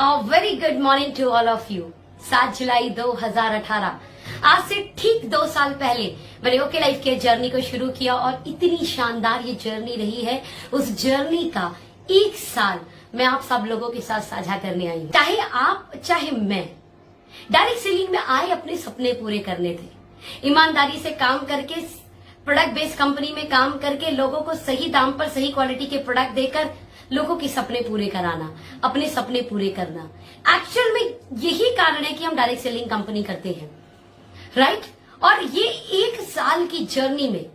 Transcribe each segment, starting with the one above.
Very good morning to all of you. 7 जुलाई 2018 आज से ठीक 2 साल पहले मैंने ओके लाइफ के जर्नी को शुरू किया और इतनी शानदार ये जर्नी रही है। उस जर्नी का 1 साल मैं आप सब लोगों के साथ साझा करने आई हूँ। चाहे आप चाहे मैं डायरेक्ट सेलिंग में आए अपने सपने पूरे करने थे। ईमानदारी से काम करके प्रोडक्ट बेस्ड कंपनी में काम करके लोगों को सही दाम पर सही क्वालिटी के प्रोडक्ट देकर लोगों के सपने पूरे कराना, अपने सपने पूरे करना। एक्चुअल में यही कारण है कि हम डायरेक्ट सेलिंग कंपनी करते हैं, राइट? और ये 1 साल की जर्नी में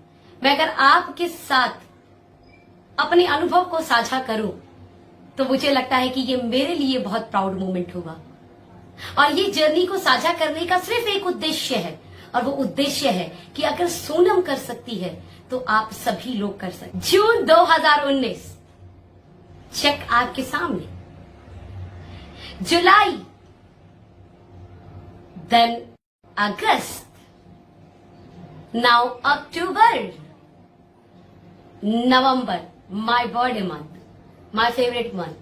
मैं अगर आपके साथ अपने अनुभव को साझा करूं तो मुझे लगता है कि ये मेरे लिए बहुत प्राउड मोमेंट होगा। और ये जर्नी को साझा करने का सिर्फ एक उद्देश्य है, और वो उद्देश्य है कि अगर सोनम कर सकती है तो आप सभी लोग कर सकते। जून 2019 चेक आपके सामने, July, then August, now October, November, my birthday month, my favourite month,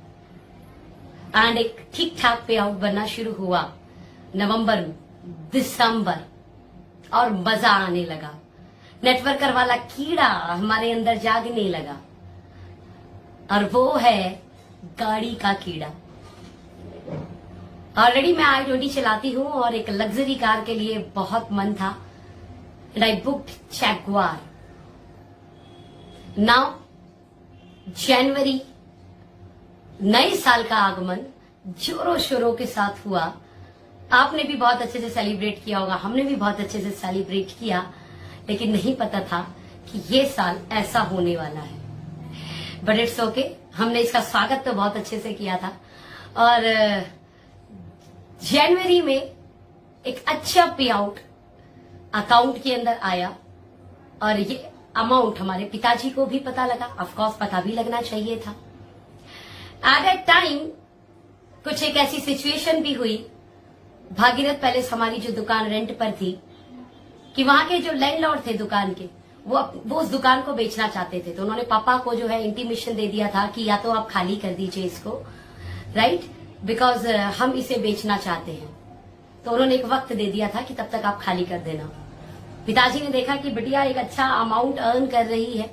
and एक ठीक ठाक पे आउट बनना शुरू हुआ नवंबर में, दिसंबर, और मजा आने लगा। नेटवर्कर वाला कीड़ा हमारे अंदर जागने लगा, और वो है गाड़ी का कीड़ा। ऑलरेडी मैं i20 चलाती हूँ और एक लग्जरी कार के लिए बहुत मन था, and I booked Jaguar. Now जनवरी, नए साल का आगमन जोरों शोरों के साथ हुआ। आपने भी बहुत अच्छे से सेलिब्रेट किया होगा, हमने भी बहुत अच्छे से सेलिब्रेट किया, लेकिन नहीं पता था कि ये साल ऐसा होने वाला है। बट इट्स ओके, हमने इसका स्वागत तो बहुत अच्छे से किया था। और जनवरी में एक अच्छा पे आउट अकाउंट के अंदर आया, और ये अमाउंट हमारे पिताजी को भी पता लगा। ऑफ कोर्स पता भी लगना चाहिए था। एट दैट टाइम कुछ एक ऐसी सिचुएशन भी हुई, भागीरथ पैलेस हमारी जो दुकान रेंट पर थी, कि वहां के जो लैंडलॉर्ड थे दुकान के, वो उस दुकान को बेचना चाहते थे। तो उन्होंने पापा को जो है इंटीमेशन दे दिया था कि या तो आप खाली कर दीजिए इसको, राइट, बिकॉज हम इसे बेचना चाहते हैं। तो उन्होंने एक वक्त दे दिया था कि तब तक आप खाली कर देना। पिताजी ने देखा कि बिटिया एक अच्छा अमाउंट अर्न कर रही है।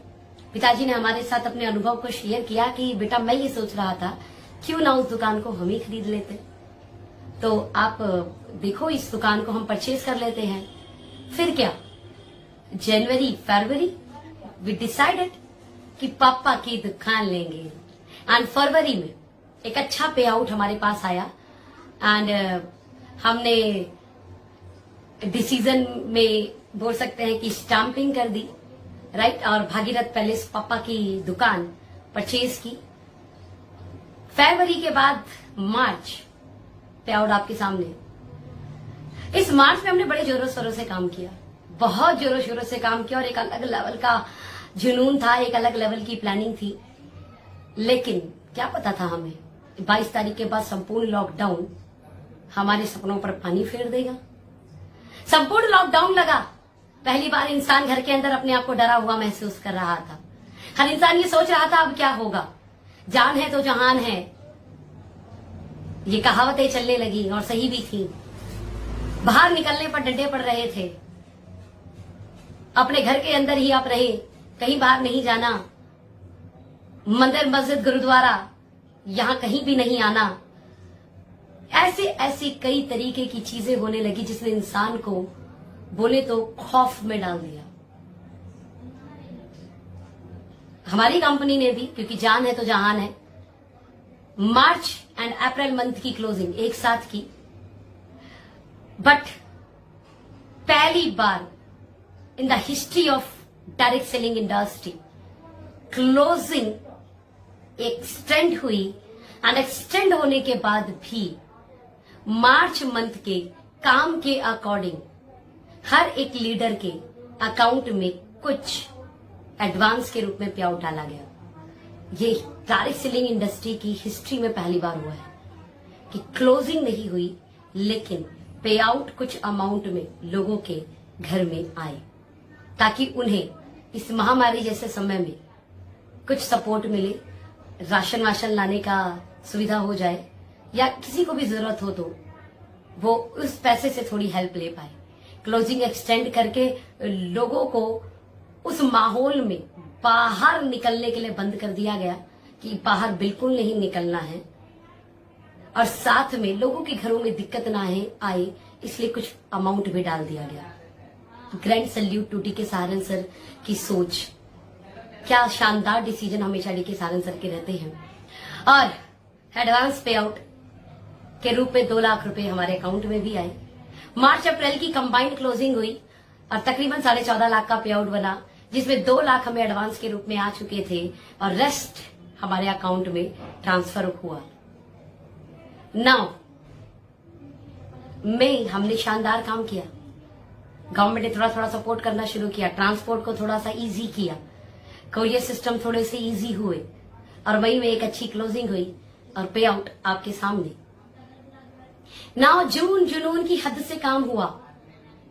पिताजी ने हमारे साथ अपने अनुभव को शेयर किया कि बेटा मैं ये सोच रहा था क्यों ना उस दुकान को हम ही खरीद लेते, तो आप देखो इस दुकान को हम परचेज कर लेते हैं। फिर क्या, जनवरी फरवरी वी डिसाइडेड कि पापा की दुकान लेंगे, एंड फरवरी में एक अच्छा पे आउट हमारे पास आया, एंड हमने डिसीजन में बोल सकते हैं कि स्टाम्पिंग कर दी, राइट, और भागीरथ पैलेस पापा की दुकान परचेज की। फरवरी के बाद मार्च पे आउट आपके सामने। इस मार्च में हमने बड़े जोरों शोरों से काम किया, बहुत जोरों शोरों से काम किया, और एक अलग लेवल का जुनून था, एक अलग लेवल की प्लानिंग थी। लेकिन क्या पता था हमें 22 तारीख के बाद संपूर्ण लॉकडाउन हमारे सपनों पर पानी फेर देगा। संपूर्ण लॉकडाउन लगा, पहली बार इंसान घर के अंदर अपने आप को डरा हुआ महसूस कर रहा था। हर इंसान ये सोच रहा था अब क्या होगा, जान है तो जहान है, ये कहावतें चलने लगी और सही भी थी। बाहर निकलने पर डंडे पड़ रहे थे, अपने घर के अंदर ही आप रहे, कहीं बाहर नहीं जाना, मंदिर मस्जिद गुरुद्वारा यहां कहीं भी नहीं आना। ऐसे ऐसी कई तरीके की चीजें होने लगी जिसने इंसान को बोले तो खौफ में डाल दिया। हमारी कंपनी ने भी, क्योंकि जान है तो जहान है, मार्च एंड अप्रैल मंथ की क्लोजिंग एक साथ की। बट पहली बार in the history of direct selling industry closing extend हुई, एंड एक्सटेंड होने के बाद भी मार्च मंथ के काम के अकॉर्डिंग हर एक लीडर के अकाउंट में कुछ एडवांस के रूप में पे आउट डाला गया। ये डायरेक्ट सेलिंग इंडस्ट्री की हिस्ट्री में पहली बार हुआ है कि क्लोजिंग नहीं हुई, लेकिन पे आउट कुछ अमाउंट में लोगों के घर में आए, ताकि उन्हें इस महामारी जैसे समय में कुछ सपोर्ट मिले, राशन वाशन लाने का सुविधा हो जाए, या किसी को भी जरूरत हो तो वो उस पैसे से थोड़ी हेल्प ले पाए। क्लोजिंग एक्सटेंड करके लोगों को उस माहौल में बाहर निकलने के लिए बंद कर दिया गया कि बाहर बिल्कुल नहीं निकलना है, और साथ में लोगों के घरों में दिक्कत ना आए इसलिए कुछ अमाउंट भी डाल दिया गया। Grand salute to D K. Saharan sir की सोच, क्या शानदार डिसीजन हमेशा डी.के. सहारण सर के रहते हैं। और एडवांस पे आउट के रूप में 2 लाख रुपए हमारे अकाउंट में भी आए। मार्च अप्रैल की कंबाइंड क्लोजिंग हुई और तकरीबन 14.5 लाख का पे आउट बना, जिसमें 2 लाख हमें एडवांस के रूप में आ चुके थे और रेस्ट हमारे अकाउंट में ट्रांसफर हुआ। नाउ मई हमने शानदार काम किया। गवर्नमेंट ने थोड़ा थोड़ा सपोर्ट करना शुरू किया, ट्रांसपोर्ट को थोड़ा सा इजी किया, कोरियर सिस्टम थोड़े से इजी हुए और मई में एक अच्छी क्लोजिंग हुई और पे आउट आपके सामने। नाउ जून जुनून की हद से काम हुआ,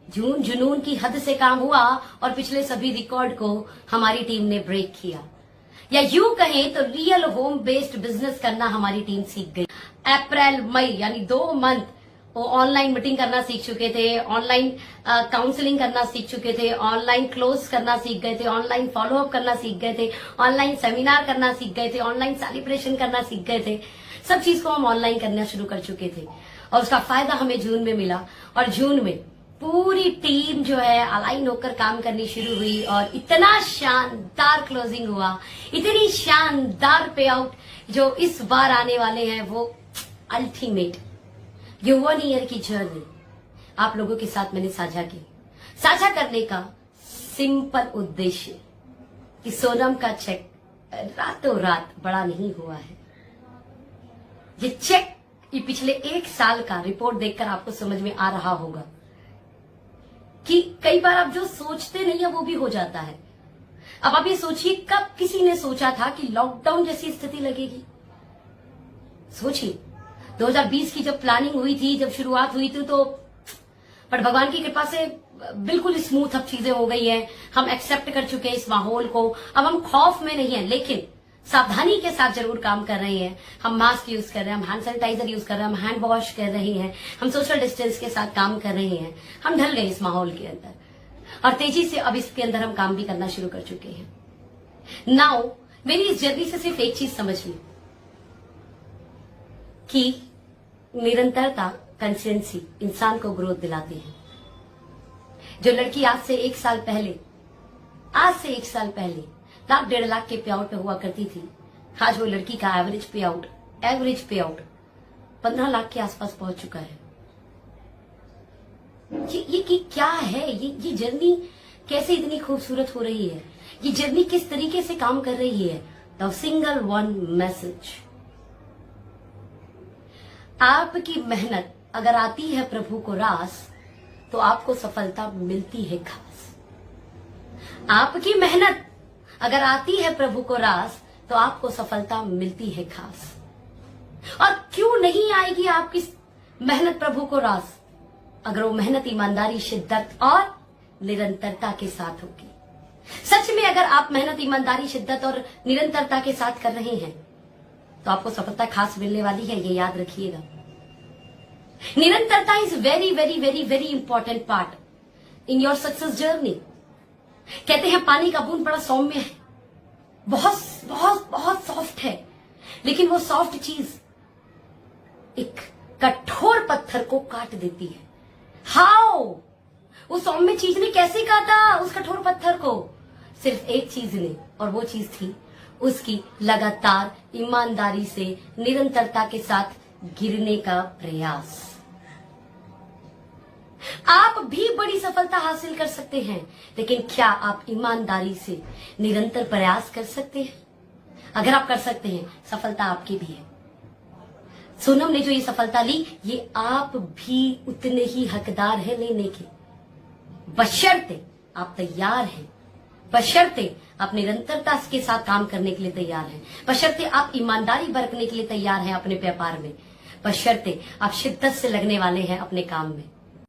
जून जुनून की हद से काम हुआ और पिछले सभी रिकॉर्ड को हमारी टीम ने ब्रेक किया, या यूं कहें तो रियल होम बेस्ड बिजनेस करना हमारी टीम सीख गई। अप्रैल मई यानी 2 मंथ वो ऑनलाइन मीटिंग करना सीख चुके थे, ऑनलाइन काउंसलिंग करना सीख चुके थे, ऑनलाइन क्लोज करना सीख गए थे, ऑनलाइन फॉलोअप करना सीख गए थे, ऑनलाइन सेमिनार करना सीख गए थे, ऑनलाइन सेलिब्रेशन करना सीख गए थे। सब चीज को हम ऑनलाइन करना शुरू कर चुके थे और उसका फायदा हमें जून में मिला। और जून में पूरी टीम जो है अलाइन होकर काम करनी शुरू हुई और इतना शानदार क्लोजिंग हुआ, इतनी शानदार पे आउट जो इस बार आने वाले हैं वो अल्टीमेट। ये 1 ईयर की जर्नी आप लोगों के साथ मैंने साझा की। साझा करने का सिंपल उद्देश्य कि सोनम का चेक रातों रात बड़ा नहीं हुआ है। ये चेक ये पिछले 1 साल का रिपोर्ट देखकर आपको समझ में आ रहा होगा कि कई बार आप जो सोचते नहीं है वो भी हो जाता है। अब आप ये सोचिए, कब किसी ने सोचा था कि लॉकडाउन जैसी स्थिति लगेगी? सोचिए 2020 की जब प्लानिंग हुई थी, जब शुरुआत हुई थी, तो पर भगवान की कृपा से बिल्कुल स्मूथ अब चीजें हो गई हैं। हम एक्सेप्ट कर चुके हैं इस माहौल को। अब हम खौफ में नहीं है, लेकिन सावधानी के साथ जरूर काम कर रहे हैं। हम मास्क यूज कर रहे हैं, हम हैंड सैनिटाइजर यूज कर रहे हैं, हम हैंड वॉश कर रहे हैं, हम सोशल डिस्टेंस के साथ काम कर रहे हैं। हम ढल गए इस माहौल के अंदर और तेजी से अब इसके अंदर हम काम भी करना शुरू कर चुके हैं। नाउ मेरी इस जर्नी से सिर्फ एक चीज समझ ली कि निरंतरता, कंसिस्टेंसी इंसान को ग्रोथ दिलाती है। जो लड़की आज से 1 साल पहले 1.5 लाख के पे आउट पे हुआ करती थी, आज वो लड़की का एवरेज पे आउट 15 लाख के आसपास पहुंच चुका है। ये क्या है? ये जर्नी कैसे इतनी खूबसूरत हो रही है? ये जर्नी किस तरीके से काम कर रही है? द सिंगल वन मैसेज, आपकी मेहनत अगर आती है प्रभु को रास तो आपको सफलता मिलती है खास। आपकी मेहनत अगर आती है प्रभु को रास तो आपको सफलता मिलती है खास। और क्यों नहीं आएगी आपकी मेहनत प्रभु को रास? अगर वो मेहनत ईमानदारी, शिद्दत और निरंतरता के साथ होगी। सच में अगर आप मेहनत, ईमानदारी, शिद्दत और निरंतरता के साथ कर रहे हैं तो आपको सफलता खास मिलने वाली है, ये याद रखिएगा। निरंतरता is very very very very important part in your success journey. कहते हैं पानी का बूंद बड़ा सौम्य है, बहुत बहुत बहुत सॉफ्ट है, लेकिन वो सॉफ्ट चीज एक कठोर पत्थर को काट देती है। हाउ? उस सौम्य चीज ने कैसे काटा उस कठोर पत्थर को? सिर्फ एक चीज ने, और वो चीज थी उसकी लगातार ईमानदारी से, निरंतरता के साथ गिरने का प्रयास। आप भी बड़ी सफलता हासिल कर सकते हैं, लेकिन क्या आप ईमानदारी से निरंतर प्रयास कर सकते हैं? अगर आप कर सकते हैं, सफलता आपकी भी है। सोनम ने जो ये सफलता ली, ये आप भी उतने ही हकदार हैं लेने के, बशर्ते आप तैयार हैं, बशर्ते आप निरंतरता के साथ काम करने के लिए तैयार हैं, बशर्ते आप ईमानदारी बरतने के लिए तैयार हैं अपने व्यापार में, बशर्ते आप शिद्दत से लगने वाले हैं अपने काम में।